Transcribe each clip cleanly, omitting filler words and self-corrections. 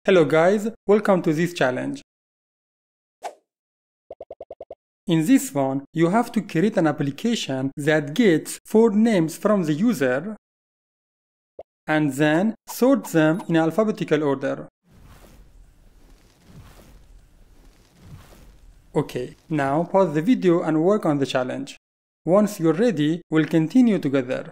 Hello guys, welcome to this challenge. In this one, you have to create an application that gets 4 names from the user and then sort them in alphabetical order. Okay, now pause the video and work on the challenge. Once you're ready, we'll continue together.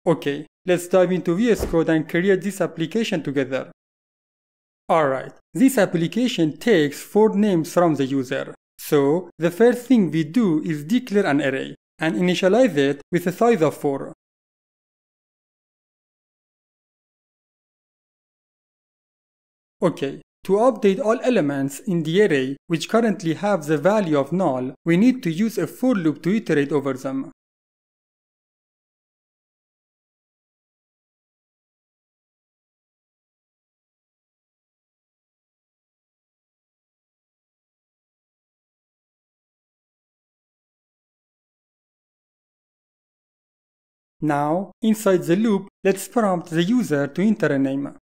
Okay, let's dive into VS Code and create this application together. Alright, this application takes 4 names from the user. So, the first thing we do is declare an array and initialize it with a size of 4. Okay, to update all elements in the array which currently have the value of null, we need to use a for loop to iterate over them. Now, inside the loop, let's prompt the user to enter a name.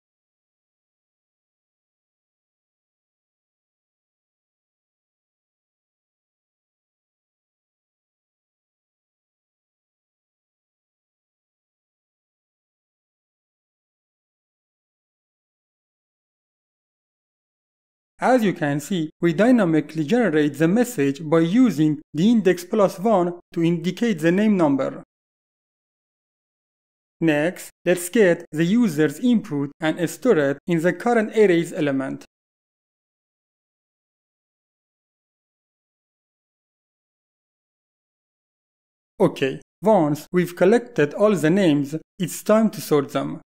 As you can see, we dynamically generate the message by using the index +1 to indicate the name number. Next, let's get the user's input and store it in the current array's element. Okay, once we've collected all the names, it's time to sort them.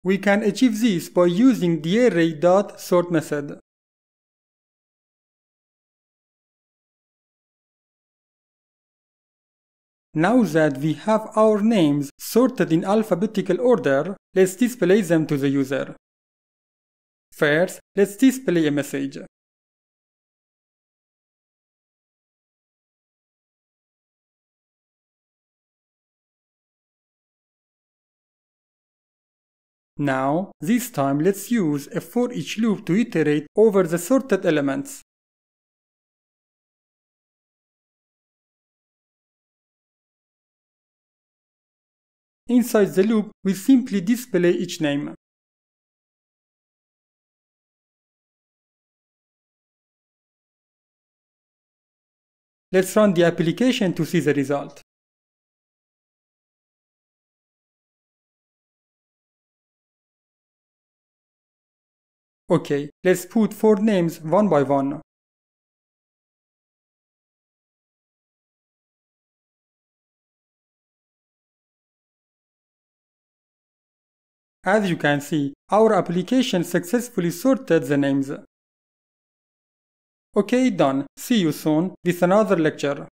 We can achieve this by using the array.sort method. Now that we have our names sorted in alphabetical order, let's display them to the user. First, let's display a message. Now, this time let's use a for each loop to iterate over the sorted elements. Inside the loop, we simply display each name. Let's run the application to see the result. Okay, let's put 4 names one by one. As you can see, our application successfully sorted the names. Okay, done. See you soon with another lecture.